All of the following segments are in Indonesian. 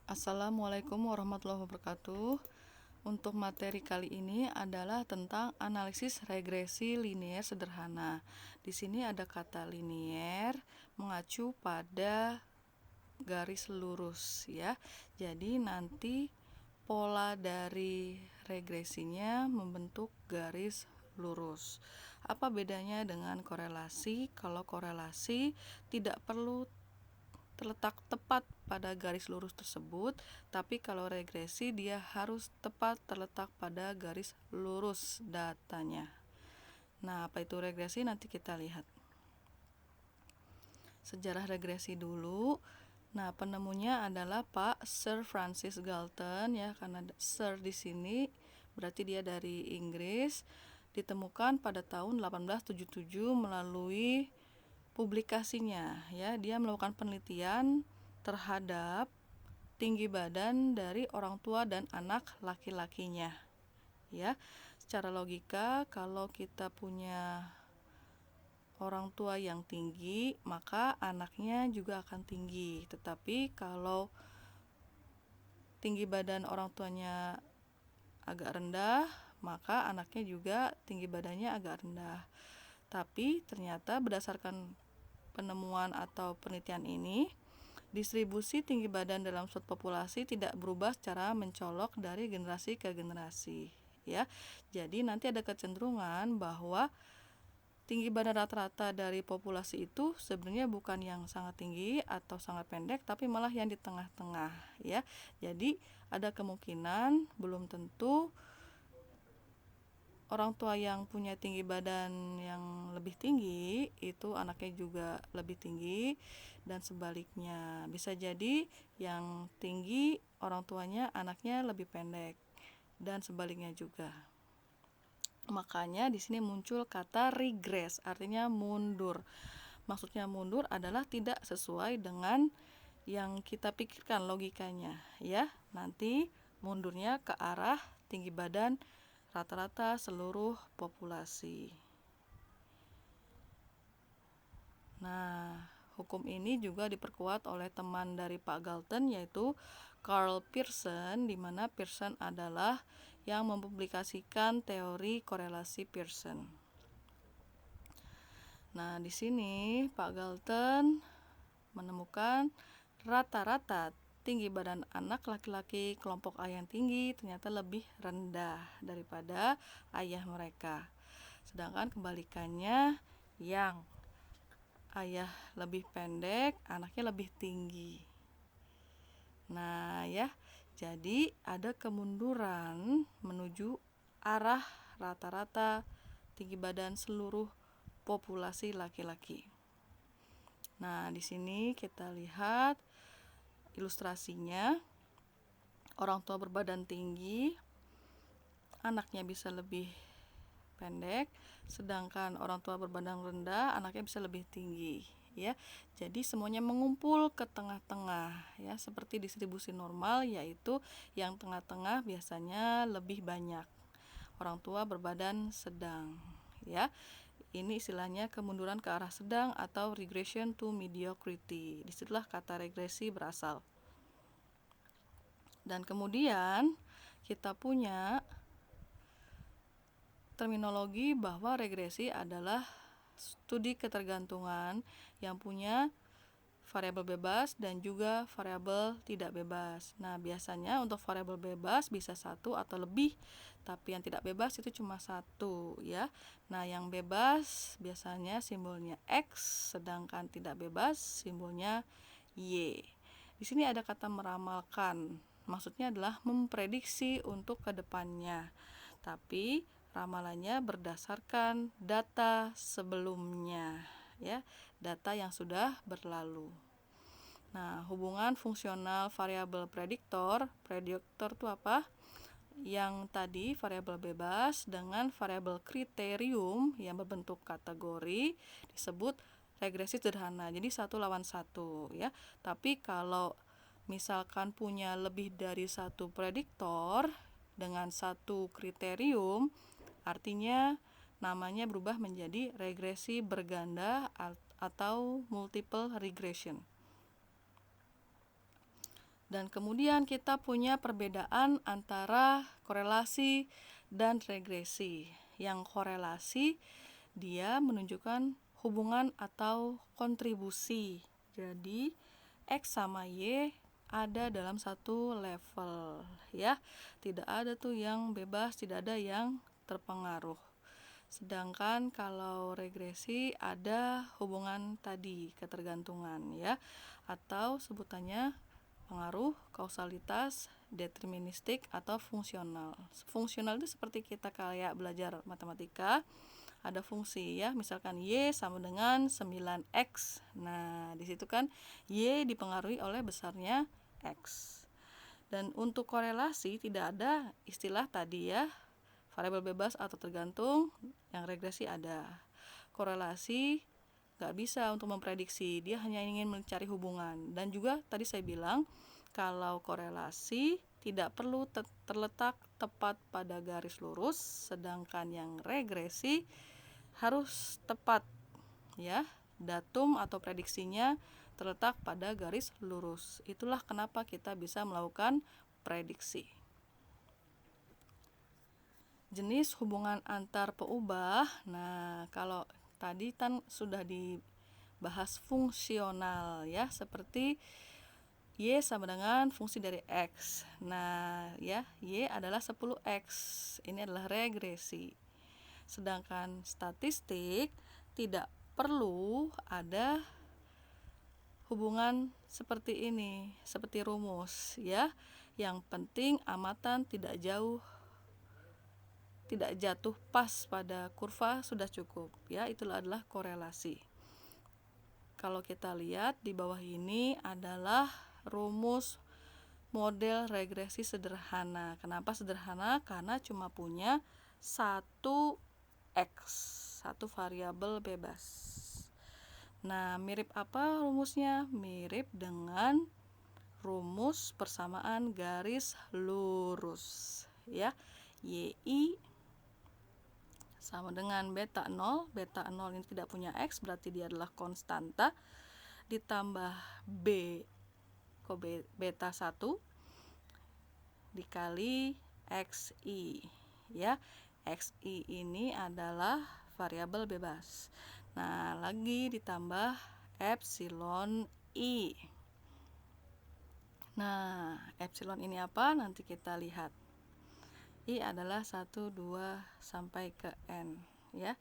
Assalamualaikum warahmatullahi wabarakatuh. Untuk materi kali ini adalah tentang analisis regresi linier sederhana. Di sini ada kata linier mengacu pada garis lurus ya. Jadi nanti pola dari regresinya membentuk garis lurus. Apa bedanya dengan korelasi? Kalau korelasi tidak perlu terletak tepat pada garis lurus tersebut, tapi kalau regresi dia harus tepat terletak pada garis lurus datanya. Nah, apa itu regresi? Nanti kita lihat. Sejarah regresi dulu. Nah, penemunya adalah Pak Sir Francis Galton ya, karena Sir di sini berarti dia dari Inggris. Ditemukan pada tahun 1877 melalui publikasinya ya. Dia melakukan penelitian terhadap tinggi badan dari orang tua dan anak laki-lakinya ya. Secara logika, kalau kita punya orang tua yang tinggi, maka anaknya juga akan tinggi. Tetapi kalau tinggi badan orang tuanya agak rendah, maka anaknya juga tinggi badannya agak rendah. Tapi ternyata berdasarkan penemuan atau penelitian ini, distribusi tinggi badan dalam suatu populasi tidak berubah secara mencolok dari generasi ke generasi ya. Jadi nanti ada kecenderungan bahwa tinggi badan rata-rata dari populasi itu sebenarnya bukan yang sangat tinggi atau sangat pendek, tapi malah yang di tengah-tengah ya. Jadi ada kemungkinan belum tentu orang tua yang punya tinggi badan yang lebih tinggi itu anaknya juga lebih tinggi, dan sebaliknya bisa jadi yang tinggi orang tuanya anaknya lebih pendek, dan sebaliknya juga. Makanya di sini muncul kata regress, artinya mundur. Maksudnya mundur adalah tidak sesuai dengan yang kita pikirkan logikanya ya. Nanti mundurnya ke arah tinggi badan rata-rata seluruh populasi. Nah, hukum ini juga diperkuat oleh teman dari Pak Galton, yaitu Karl Pearson, di mana Pearson adalah yang mempublikasikan teori korelasi Pearson. Nah, di sini Pak Galton menemukan rata-rata tinggi badan anak laki-laki kelompok A yang tinggi ternyata lebih rendah daripada ayah mereka. Sedangkan kebalikannya, yang ayah lebih pendek, anaknya lebih tinggi. Nah ya, jadi ada kemunduran menuju arah rata-rata tinggi badan seluruh populasi laki-laki. Nah, di sini kita lihat ilustrasinya. Orang tua berbadan tinggi, anaknya bisa lebih pendek, sedangkan orang tua berbadan rendah, anaknya bisa lebih tinggi ya. Jadi semuanya mengumpul ke tengah-tengah ya, seperti distribusi normal, yaitu yang tengah-tengah biasanya lebih banyak. Orang tua berbadan sedang ya. Ini istilahnya kemunduran ke arah sedang atau regression to mediocrity. Disitulah kata regresi berasal. Dan kemudian kita punya terminologi bahwa regresi adalah studi ketergantungan yang punya variabel bebas dan juga variabel tidak bebas. Nah, biasanya untuk variabel bebas bisa satu atau lebih, tapi yang tidak bebas itu cuma satu ya. Nah, yang bebas biasanya simbolnya X, sedangkan tidak bebas simbolnya Y. Di sini ada kata meramalkan, maksudnya adalah memprediksi untuk kedepannya, tapi ramalannya berdasarkan data sebelumnya ya, data yang sudah berlalu. Nah, hubungan fungsional variabel prediktor itu apa? Yang tadi variabel bebas dengan variabel kriterium yang berbentuk kategori disebut regresi sederhana. Jadi 1 lawan 1 ya. Tapi kalau misalkan punya lebih dari satu prediktor dengan satu kriterium, artinya namanya berubah menjadi regresi berganda atau multiple regression. Dan kemudian kita punya perbedaan antara korelasi dan regresi. Yang korelasi dia menunjukkan hubungan atau kontribusi. Jadi X sama Y ada dalam satu level ya. Tidak ada tuh yang bebas, tidak ada yang terpengaruh. Sedangkan kalau regresi ada hubungan tadi, ketergantungan ya, atau sebutannya pengaruh, kausalitas, deterministik atau fungsional. Fungsional itu seperti kita kayak belajar matematika, ada fungsi ya, misalkan Y sama dengan 9X. Nah, di situ kan Y dipengaruhi oleh besarnya X. Dan untuk korelasi tidak ada istilah tadi ya, variabel bebas atau tergantung. Yang regresi ada. Korelasi nggak bisa untuk memprediksi, dia hanya ingin mencari hubungan. Dan juga tadi saya bilang kalau korelasi tidak perlu terletak tepat pada garis lurus, sedangkan yang regresi harus tepat ya, datum atau prediksinya terletak pada garis lurus. Itulah kenapa kita bisa melakukan prediksi. Jenis hubungan antar peubah. Nah, kalau tadi kan sudah dibahas fungsional ya, seperti Y sama dengan fungsi dari X. Nah, ya, Y adalah 10X. Ini adalah regresi. Sedangkan statistik tidak perlu ada hubungan seperti ini, seperti rumus ya. Yang penting amatan tidak jauh, tidak jatuh pas pada kurva sudah cukup ya, itulah adalah korelasi. Kalau kita lihat di bawah ini adalah rumus model regresi sederhana. Kenapa sederhana? Karena cuma punya satu X, satu variabel bebas. Nah, mirip apa rumusnya? Mirip dengan rumus persamaan garis lurus ya. YI sama dengan beta 0. Beta 0 ini tidak punya X, berarti dia adalah konstanta, ditambah B beta 1 dikali XI ya. XI ini adalah variabel bebas. Nah, lagi ditambah epsilon I. Nah, epsilon ini apa? Nanti kita lihat. I adalah 1, 2, sampai ke N ya.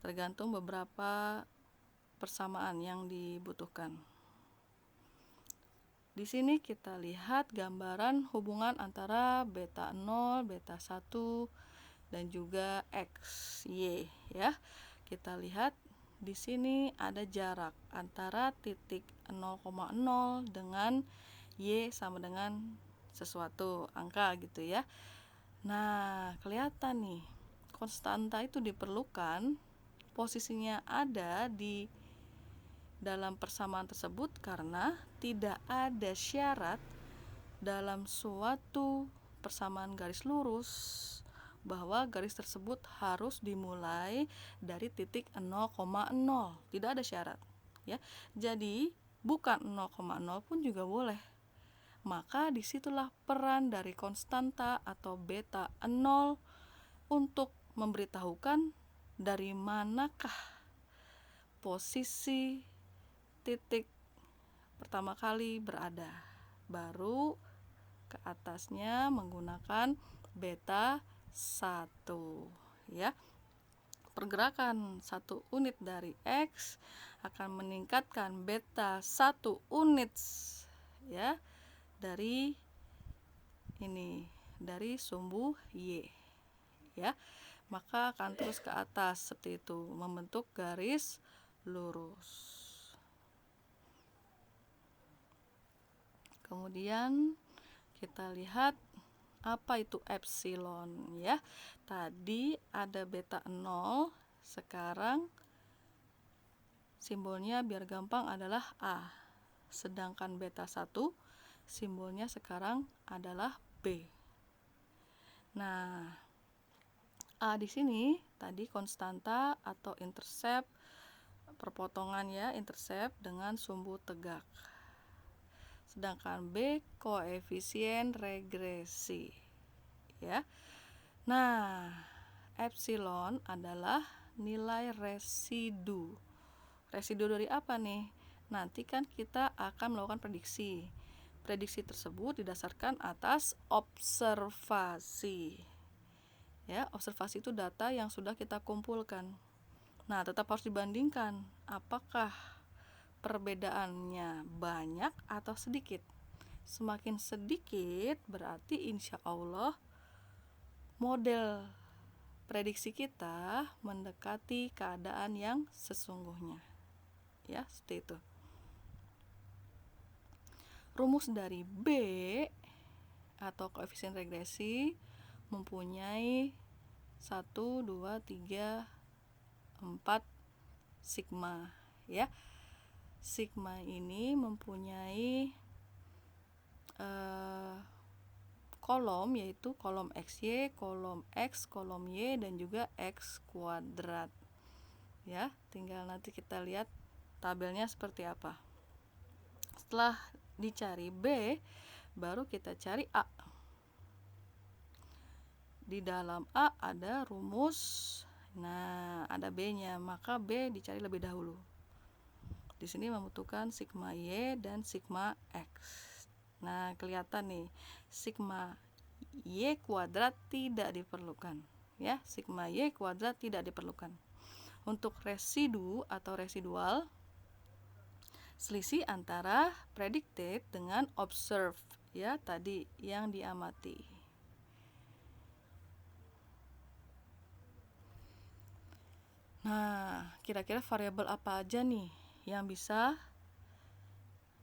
Tergantung beberapa persamaan yang dibutuhkan. Di sini kita lihat gambaran hubungan antara beta 0, beta 1 dan juga X, Y ya. Kita lihat di sini ada jarak antara titik 0,0 dengan Y sama dengan sesuatu angka gitu ya. Nah, kelihatan nih, konstanta itu diperlukan, posisinya ada di dalam persamaan tersebut karena tidak ada syarat dalam suatu persamaan garis lurus bahwa garis tersebut harus dimulai dari titik 0,0. Tidak ada syarat ya. Jadi bukan 0,0 pun juga boleh. Maka disitulah peran dari konstanta atau beta 0 untuk memberitahukan dari manakah posisi titik pertama kali berada. Baru ke atasnya menggunakan beta 1 ya. Pergerakan 1 unit dari X akan meningkatkan beta 1 unit ya, dari ini, dari sumbu Y ya. Maka akan terus ke atas seperti itu, membentuk garis lurus. Kemudian kita lihat apa itu epsilon ya. Tadi ada beta 0, sekarang simbolnya biar gampang adalah A. Sedangkan beta 1 simbolnya sekarang adalah B. Nah, A di sini tadi konstanta atau intercept, perpotongan ya, intercept dengan sumbu tegak. sedangkan B koefisien regresi, ya. Nah, epsilon adalah nilai residu. Residu dari apa nih? Nanti kan kita akan melakukan prediksi. Prediksi tersebut didasarkan atas observasi. Ya, observasi itu data yang sudah kita kumpulkan. Nah, tetap harus dibandingkan apakah perbedaannya banyak atau sedikit. Semakin sedikit berarti insya Allah model prediksi kita mendekati keadaan yang sesungguhnya. Ya, seperti itu. Rumus dari B atau koefisien regresi mempunyai 1, 2, 3, 4 sigma, ya. Sigma ini mempunyai kolom, yaitu kolom XY, kolom X, kolom Y, dan juga X kuadrat. Ya, tinggal nanti kita lihat tabelnya seperti apa. Setelah dicari B, baru kita cari A. Di dalam A ada rumus, nah ada B-nya, maka B dicari lebih dahulu. Di sini membutuhkan sigma Y dan sigma X. Nah, kelihatan nih, sigma Y kuadrat tidak diperlukan. Ya, sigma Y kuadrat tidak diperlukan. Untuk residu atau residual, selisih antara predicted dengan observed, ya, tadi yang diamati. Nah, kira-kira variabel apa aja nih yang bisa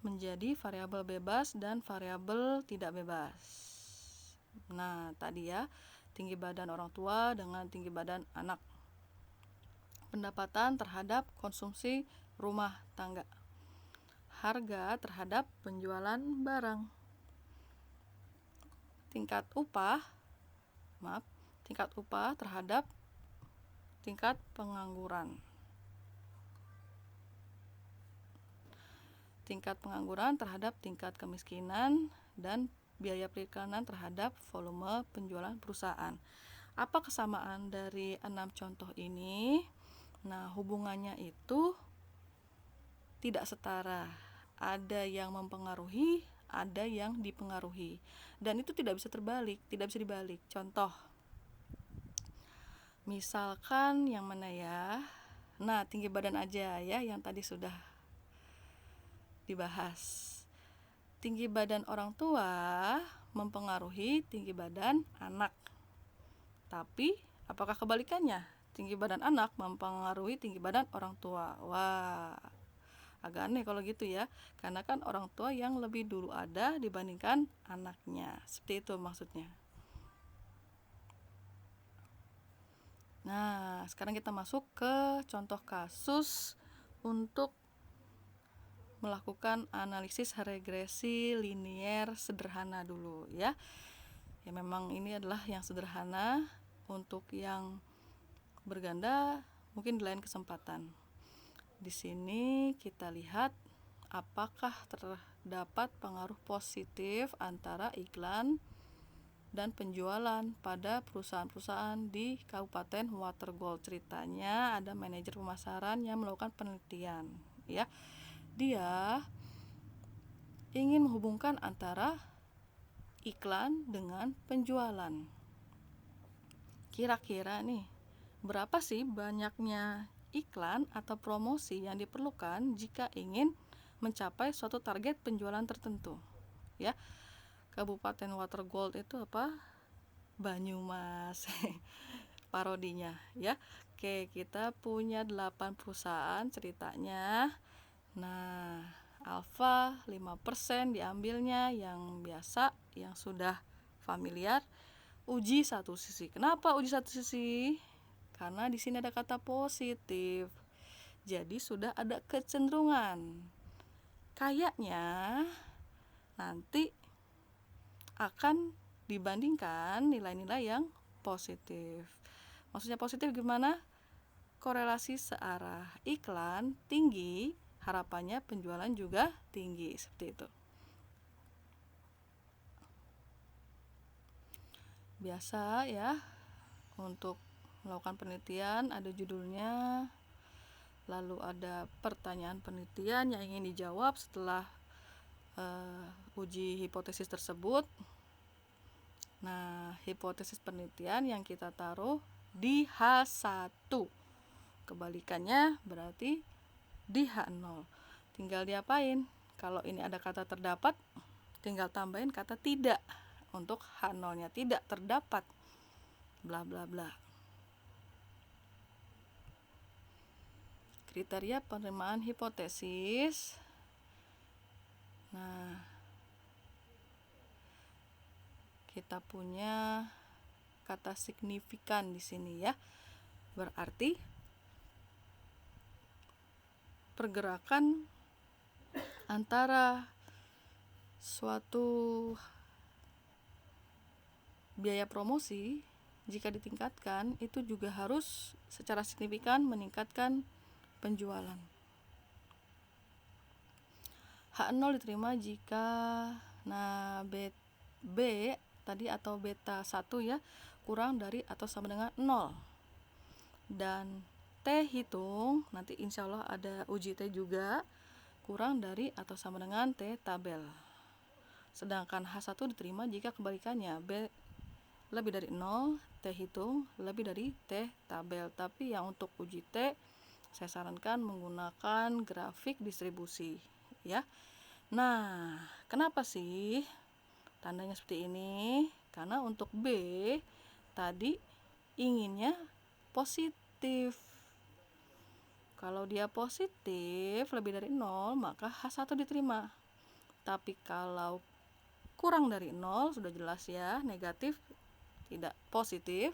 menjadi variabel bebas dan variabel tidak bebas? Nah, tadi ya, tinggi badan orang tua dengan tinggi badan anak. Pendapatan terhadap konsumsi rumah tangga. Harga terhadap penjualan barang. Tingkat upah terhadap tingkat pengangguran. Tingkat pengangguran terhadap tingkat kemiskinan dan biaya periklanan terhadap volume penjualan perusahaan. Apa kesamaan dari 6 contoh ini? Nah, hubungannya itu tidak setara. Ada yang mempengaruhi, ada yang dipengaruhi. Dan itu tidak bisa terbalik, tidak bisa dibalik. Contoh, misalkan yang mana ya? Nah, tinggi badan aja ya, yang tadi sudah dibahas. Tinggi badan orang tua mempengaruhi tinggi badan anak. Tapi, apakah kebalikannya? Tinggi badan anak mempengaruhi tinggi badan orang tua. Wah, agak aneh kalau gitu ya. Karena kan orang tua yang lebih dulu ada dibandingkan anaknya. Seperti itu maksudnya. Nah, sekarang kita masuk ke contoh kasus untuk melakukan analisis regresi linier sederhana dulu ya. Ya, memang ini adalah yang sederhana. Untuk yang berganda mungkin di lain kesempatan. Di sini kita lihat apakah terdapat pengaruh positif antara iklan dan penjualan pada perusahaan-perusahaan di Kabupaten Watergold. Ceritanya ada manajer pemasaran yang melakukan penelitian, ya. Dia ingin menghubungkan antara iklan dengan penjualan. Kira-kira nih, berapa sih banyaknya iklan atau promosi yang diperlukan jika ingin mencapai suatu target penjualan tertentu, ya. Kabupaten Watergold itu apa? Banyumas. Parodinya ya. Oke, kita punya 8 perusahaan ceritanya. Nah, alfa 5% diambilnya yang biasa, yang sudah familiar. Uji satu sisi. Kenapa uji satu sisi? Karena di sini ada kata positif. Jadi sudah ada kecenderungan. Kayaknya nanti akan dibandingkan nilai-nilai yang positif. Maksudnya positif gimana? Korelasi searah. Iklan tinggi, harapannya penjualan juga tinggi, seperti itu. biasa ya. Untuk melakukan penelitian ada judulnya, lalu ada pertanyaan penelitian yang ingin dijawab setelah uji hipotesis tersebut. Nah, hipotesis penelitian yang kita taruh di H1. Kebalikannya berarti di H0. Tinggal diapain? Kalau ini ada kata terdapat, tinggal tambahin kata tidak. Untuk H0-nya tidak terdapat bla bla bla. Kriteria penerimaan hipotesis. Nah, kita punya kata signifikan di sini ya. Berarti pergerakan antara suatu biaya promosi jika ditingkatkan itu juga harus secara signifikan meningkatkan penjualan. H0 diterima jika B tadi atau beta 1 ya kurang dari atau sama dengan 0. Dan T hitung, nanti insya Allah ada uji T juga, kurang dari atau sama dengan T tabel. Sedangkan H1 diterima jika kebalikannya, B lebih dari 0, T hitung lebih dari T tabel. Tapi yang untuk uji T saya sarankan menggunakan grafik distribusi ya. Nah, kenapa sih tandanya seperti ini? Karena untuk B tadi inginnya positif. Kalau dia positif lebih dari 0, maka H1 diterima. Tapi kalau kurang dari 0 sudah jelas ya, negatif, tidak positif.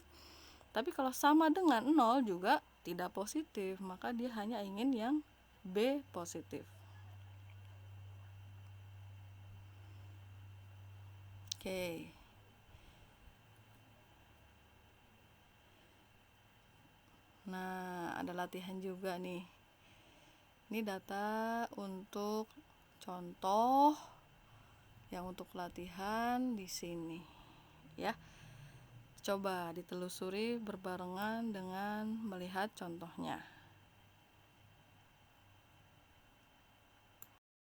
Tapi kalau sama dengan 0 juga tidak positif, maka dia hanya ingin yang B positif. Oke. Nah, ada latihan juga nih. Ini data untuk contoh yang untuk latihan di sini ya. Coba ditelusuri berbarengan dengan melihat contohnya.